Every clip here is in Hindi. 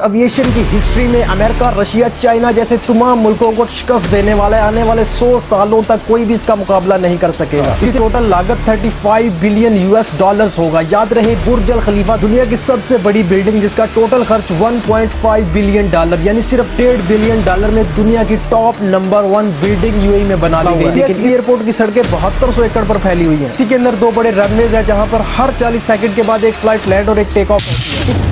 एविएशन की हिस्ट्री में अमेरिका, रशिया, चाइना जैसे तमाम मुल्कों को शिकस्त देने वाला है। आने वाले 100 सालों तक कोई भी इसका मुकाबला नहीं कर सकेगा। इसकी टोटल लागत 35 बिलियन यूएस डॉलर्स होगा। याद रहे, बुर्ज अल खलीफा दुनिया की सबसे बड़ी बिल्डिंग, जिसका टोटल खर्च 1.5 बिलियन डॉलर यानी सिर्फ 1.5 बिलियन डॉलर में दुनिया की टॉप नंबर 1 बिल्डिंग यूएई में बना ली गई। लेकिन एयरपोर्ट की सड़कें 7200 एकड़ पर फैली हुई है। इसी के अंदर 2 बड़े रनवेज है, जहाँ पर हर 40 सेकंड के बाद एक फ्लाइट लैंड और एक टेक ऑफ होती है।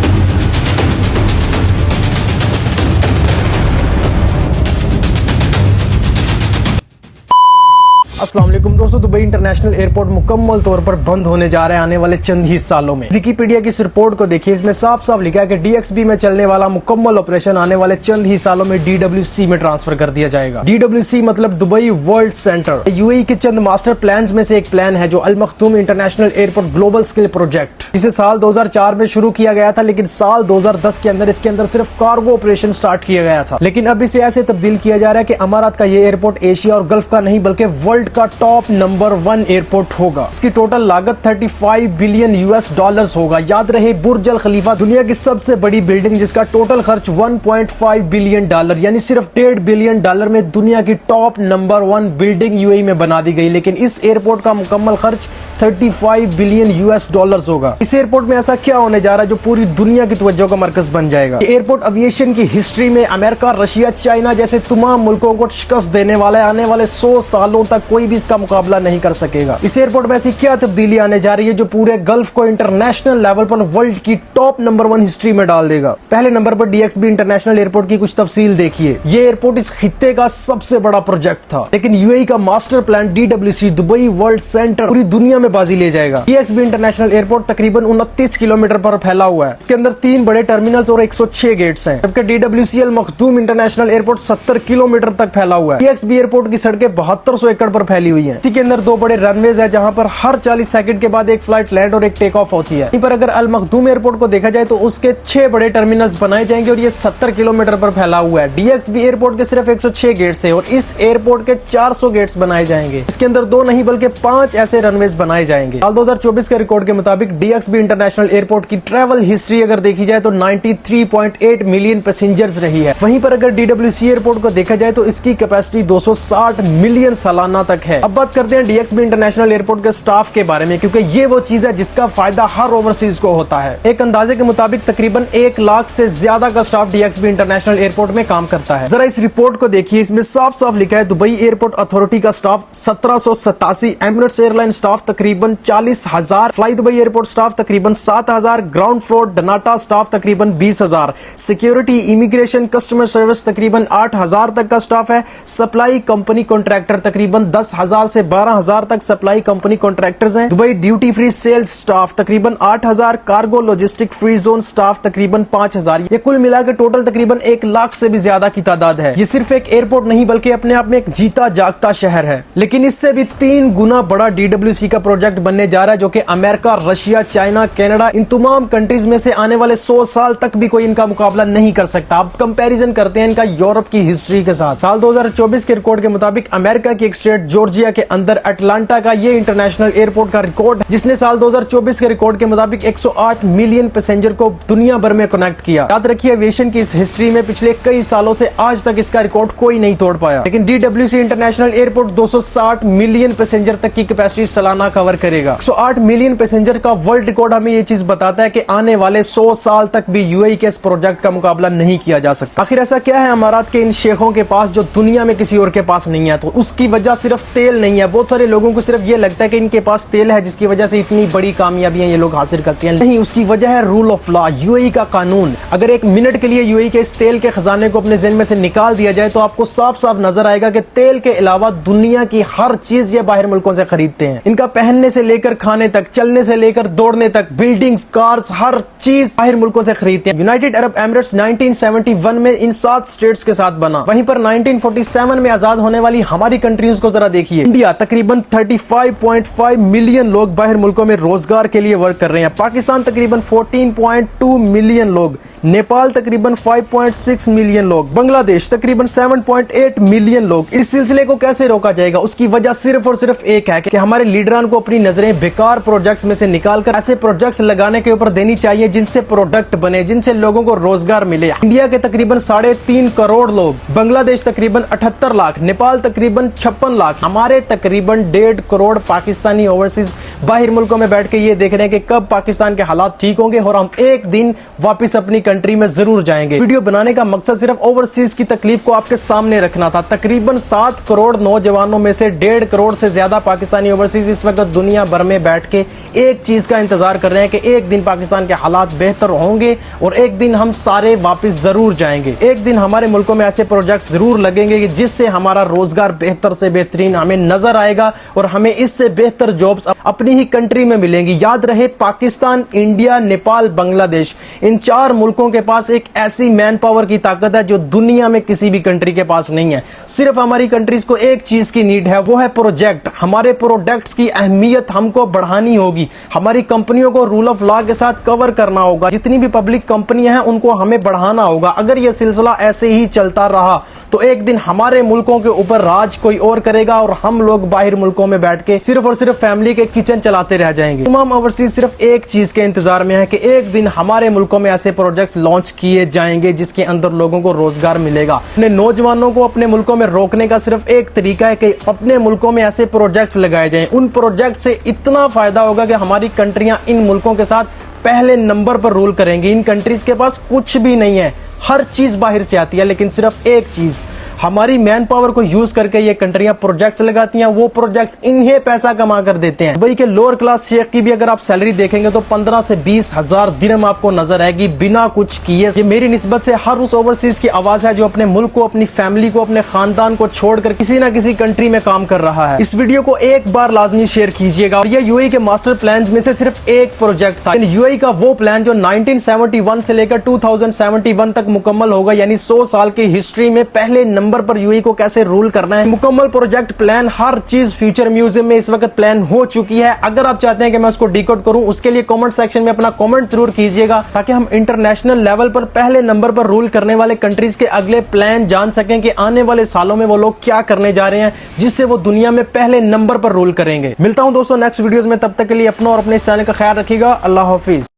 अस्सलाम वालेकुम दोस्तों, दुबई इंटरनेशनल एयरपोर्ट मुकम्मल तौर पर बंद होने जा रहा है आने वाले चंद ही सालों में। विकिपीडिया की इस रिपोर्ट को देखिए, इसमें साफ साफ लिखा है कि डीएक्सबी में चलने वाला मुकम्मल ऑपरेशन आने वाले चंद ही सालों में डीडब्ल्यूसी में ट्रांसफर कर दिया जाएगा। डीडब्ल्यूसी मतलब दुबई वर्ल्ड सेंटर। यूएई के चंद मास्टर प्लान में से एक प्लान है जो Al Makhdoom international airport global skill project, जिसे साल 2004 में शुरू किया गया था, लेकिन साल 2010 के अंदर इसके अंदर सिर्फ कार्गो ऑपरेशन स्टार्ट किया गया था। लेकिन अब इसे ऐसे तब्दील किया जा रहा है कि अमारात का ये एयरपोर्ट एशिया और गल्फ का नहीं बल्कि वर्ल्ड का टॉप नंबर 1 एयरपोर्ट होगा। इसकी टोटल लागत 35 बिलियन यूएस डॉलर्स होगा। याद रहे, बुर्ज अल खलीफा दुनिया की सबसे बड़ी बिल्डिंग, जिसका टोटल खर्च 1.5 बिलियन डॉलर यानी सिर्फ 1.5 बिलियन डॉलर में दुनिया की टॉप नंबर 1 बिल्डिंग यूएई में बना दी गई। लेकिन इस एयरपोर्ट का मुकम्मल खर्च 35 बिलियन यूएस डॉलर्स होगा। इस एयरपोर्ट में ऐसा क्या होने जा रहा है जो पूरी दुनिया की तवज्जो का मरकज बन जाएगा। एयरपोर्ट एविएशन की हिस्ट्री में अमेरिका, रशिया, चाइना जैसे तमाम मुल्कों को शिकस्त देने वाला है। आने वाले 100 सालों तक कोई भी इसका मुकाबला नहीं कर सकेगा। इस एयरपोर्ट में ऐसी क्या तब्दीली आने जा रही है जो पूरे गल्फ को इंटरनेशनल लेवल पर वर्ल्ड की टॉप नंबर 1 हिस्ट्री में डाल देगा। पहले नंबर पर डीएक्सबी इंटरनेशनल एयरपोर्ट की कुछ तफसील देखिए। ये एयरपोर्ट इस खित्ते का सबसे बड़ा प्रोजेक्ट था, लेकिन यूएई का master plan DWC Dubai world centre पूरी दुनिया में बाजी ले जाएगा। डीएक्सबी इंटरनेशनल एयरपोर्ट तकरीबन 29 किलोमीटर पर फैला हुआ है। इसके अंदर 3 बड़े टर्मिनल्स और 106 गेट्स हैं, जबकि डीडब्ल्यूसी अल मखदूम इंटरनेशनल एयरपोर्ट 70 किलोमीटर तक फैला हुआ है। डीएक्सबी एयरपोर्ट की सड़कें 7200 एकड़ पर फैली हुई है। इसी के अंदर 2 बड़े रनवेज है, जहाँ पर हर 40 सेकंड के बाद एक फ्लाइट लैंड और एक टेक ऑफ होती है। यहीं पर अगर अल मखदूम एयरपोर्ट को देखा जाए तो उसके 6 बड़े टर्मिनल्स बनाए जाएंगे और ये 70 किलोमीटर पर फैला हुआ है। डीएक्सबी एयरपोर्ट के सिर्फ 106 गेट्स है और इस एयरपोर्ट के 400 गेट्स बनाए जाएंगे। इसके अंदर 2 नहीं बल्कि 5 ऐसे रनवेज बनाए जाएंगे। साल 2024 के रिकॉर्ड के मुताबिक डीएक्सबी इंटरनेशनल एयरपोर्ट की ट्रैवल हिस्ट्री अगर देखी जाए तो 93.8 मिलियन पैसेंजर्स रही है। वहीं पर अगर डीडब्ल्यूसी एयरपोर्ट को देखा जाए तो इसकी कैपेसिटी 260 मिलियन सालाना तक है। अब बात करते हैं डीएक्सबी इंटरनेशनल एयरपोर्ट के स्टाफ के बारे में, क्योंकि ये वो चीज है जिसका फायदा हर ओवरसीज को होता है। एक अंदाजे के मुताबिक तकरीबन 1 लाख से ज्यादा का स्टाफ डीएक्सबी इंटरनेशनल एयरपोर्ट में काम करता है। जरा इस रिपोर्ट को देखिए, इसमें साफ साफ लिखा है दुबई एयरपोर्ट अथॉरिटी का स्टाफ 1787, एमिरेट्स एयरलाइन स्टाफ तकरीबन 40,000, फ्लाई दुबई एयरपोर्ट स्टाफ तकरीबन 7,000, ग्राउंड फ्लोर डनाटा स्टाफ तकरीबन 20,000, सिक्योरिटी, इमिग्रेशन, कस्टमर सर्विस तकरीबन 8,000 तक का स्टाफ है। सप्लाई कंपनी कॉन्ट्रैक्टर तकरीबन 10,000 से 12,000 तक सप्लाई कंपनी कॉन्ट्रैक्टर्स हैं। Dubai duty free sales staff तकरीबन 8,000, cargo logistic free zone staff तकरीबन 5,000। ये कुल मिलाकर टोटल तकरीबन 1 लाख से भी ज्यादा की तादाद है। ये सिर्फ एक एयरपोर्ट नहीं बल्कि अपने आप में एक जीता जागता शहर है। लेकिन इससे भी 3 गुना बड़ा डीडब्ल्यूसी का प्रोजेक्ट बनने जा रहा है, जो कि अमेरिका, रशिया, चाइना, कनाडा, इन तमाम कंट्रीज में से आने वाले 100 साल तक भी कोई इनका मुकाबला नहीं कर सकता। अब कंपैरिजन करते हैं इनका यूरोप की हिस्ट्री के साथ। साल 2024 के रिकॉर्ड के मुताबिक अमेरिका की एक स्टेट जॉर्जिया के अंदर अटलांटा का ये इंटरनेशनल एयरपोर्ट का रिकॉर्ड, जिसने साल 2024 के रिकॉर्ड के मुताबिक 108 मिलियन पैसेंजर को दुनिया भर में कनेक्ट किया। याद रखिए, एविएशन की इस हिस्ट्री में पिछले कई सालों से आज तक इसका रिकॉर्ड कोई नहीं तोड़ पाया। लेकिन DWC international airport 260 million passenger तक की कैपेसिटी सालाना कवर करेगा। 108 मिलियन पैसेंजर का वर्ल्ड रिकॉर्ड हमें ये चीज बताता है कि आने वाले 100 साल तक भी यूएई के इस प्रोजेक्ट का मुकाबला नहीं किया जा सकता। आखिर ऐसा क्या है अमारात के इन शेखों के पास जो दुनिया में किसी और के पास नहीं है? तो उसकी वजह सिर्फ तेल नहीं है। बहुत सारे लोगों को सिर्फ ये लगता है कि इनके पास तेल है जिसकी वजह से इतनी बड़ी कामयाबियां ये लोग हासिल करते हैं। नहीं, उसकी वजह है रूल ऑफ लॉ, यूएई का कानून। अगर 1 मिनट के लिए यूएई के इस तेल के खजाने को अपने ज़हन में से निकाल दिया जाए तो आपको साफ साफ नजर आएगा कि तेल के अलावा दुनिया की हर चीज ये बाहर मुल्कों से खरीदते हैं। इनका पहनने से लेकर खाने तक, चलने से लेकर दौड़ने तक, बिल्डिंग्स, कार्स, हर चीज बाहर मुल्कों से खरीदते हैं। यूनाइटेड अरब एमिरेट्स 1971 में इन 7 स्टेट्स के साथ बना। वहीं पर 1947 में आजाद होने वाली हमारी कंट्रीज को जरा देखिए। इंडिया तकरीबन 35.5 मिलियन लोग बाहर मुल्कों में रोजगार के लिए वर्क कर रहे हैं। पाकिस्तान तकरीबन 14.2 मिलियन लोग नेपाल तकरीबन 5.6 मिलियन लोग, बांग्लादेश तकरीबन 7.8 मिलियन लोग। इस सिलसिले को कैसे रोका जाएगा? उसकी वजह सिर्फ और सिर्फ एक है कि हमारे लीडरान को अपनी नजरें बेकार प्रोजेक्ट्स में से निकालकर ऐसे प्रोजेक्ट्स लगाने के ऊपर देनी चाहिए जिनसे प्रोडक्ट बने, जिनसे लोगों को रोजगार मिले। इंडिया के तकरीबन 3.5 करोड़ लोग, बांग्लादेश तकरीबन 78 लाख, नेपाल तकरीबन 56 लाख, हमारे तकरीबन 1.5 करोड़ पाकिस्तानी ओवरसीज बाहर मुल्कों में बैठ के ये देख रहे हैं कि कब पाकिस्तान के हालात ठीक होंगे और हम एक दिन वापस अपनी कंट्री में जरूर जाएंगे। वीडियो बनाने का मकसद सिर्फ ओवरसीज की तकलीफ को आपके सामने रखना था। तकरीबन 7 करोड़ नौजवानों में से 1.5 करोड़ से ज्यादा पाकिस्तानी ओवरसीज इस वक्त दुनिया भर में बैठ के एक चीज का इंतजार कर रहे हैं कि एक दिन पाकिस्तान के हालात बेहतर होंगे और एक दिन हम सारे वापस जरूर जाएंगे। एक दिन हमारे मुल्कों में ऐसे प्रोजेक्ट्स जरूर लगेंगे कि जिससे हमारा रोजगार बेहतर से बेहतरीन हमें नजर आएगा और हमें इससे बेहतर जॉब्स अपनी ही कंट्री में मिलेंगी। याद रहे, पाकिस्तान, इंडिया, नेपाल, बांग्लादेश, इन 4 मुल्कों के पास एक ऐसी मैन पावर की ताकत है जो दुनिया में किसी भी कंट्री के पास नहीं है। सिर्फ हमारी कंट्रीज को एक चीज की नीड है, वो है प्रोजेक्ट। हमारे प्रोडक्ट्स की अहमियत हमको बढ़ानी होगी, हमारी कंपनियों को रूल ऑफ लॉ के साथ कवर करना होगा, जितनी भी पब्लिक कंपनियां हैं उनको हमें बढ़ाना होगा। अगर यह सिलसिला ऐसे ही चलता रहा तो एक दिन हमारे मुल्कों के ऊपर राज कोई और करेगा और हम लोग बाहर मुल्कों में बैठ के सिर्फ और सिर्फ फैमिली के किचन चलाते रह जाएंगे। तमाम ओवरसीज सिर्फ एक चीज के इंतजार में है कि एक दिन हमारे मुल्कों में ऐसे प्रोजेक्ट्स लॉन्च किए जाएंगे जिसके अंदर लोगों को रोजगार मिलेगा। अपने नौजवानों को अपने मुल्कों में रोकने का सिर्फ एक तरीका है कि अपने मुल्कों में ऐसे प्रोजेक्ट्स लगाए जाएं। उन प्रोजेक्ट से इतना फायदा होगा कि हमारी कंट्रियां इन मुल्कों के साथ पहले नंबर पर रूल करेंगी। इन कंट्रीज के पास कुछ भी नहीं है, हर चीज बाहर से आती है, लेकिन सिर्फ एक चीज, हमारी मैन पावर को यूज करके ये कंट्रियां प्रोजेक्ट्स लगाती हैं। वो प्रोजेक्ट्स इन्हें पैसा कमा कर देते हैं। दुबई के लोअर क्लास शेख की भी अगर आप सैलरी देखेंगे तो 15 से 20 हजार दिरहम आपको नजर आएगी बिना कुछ किए। ये मेरी निस्बत से हर उस ओवरसीज की आवाज है जो अपने मुल्क को, अपनी फैमिली को, अपने खानदान को छोड़कर किसी ना किसी कंट्री में काम कर रहा है। इस वीडियो को एक बार लाजमी शेयर कीजिएगा। और ये यूएई के मास्टर प्लान में से सिर्फ एक प्रोजेक्ट था। यूएई का वो प्लान जो 1971 से लेकर 2071 तक मुकम्मल होगा, यानी 100 साल की हिस्ट्री में पहले नंबर पर यूएई को कैसे रूल करना है। मुकम्मल प्रोजेक्ट प्लान, हर चीज फ्यूचर म्यूजियम में इस वक्त प्लान हो चुकी है। अगर आप चाहते हैं कि मैं उसको डिकोड करूं, उसके लिए कमेंट सेक्शन में अपना कमेंट जरूर कीजिएगा ताकि हम इंटरनेशनल लेवल पर पहले नंबर पर रूल करने वाले कंट्रीज के अगले प्लान जान सकें कि आने वाले सालों में वो लोग क्या करने जा रहे हैं जिससे वो दुनिया में पहले नंबर पर रूल करेंगे। मिलता हूं दोस्तों नेक्स्ट वीडियोस में, तब तक के लिए अपना और अपने इस चैनल का ख्याल रखिएगा। अल्लाह हाफिज।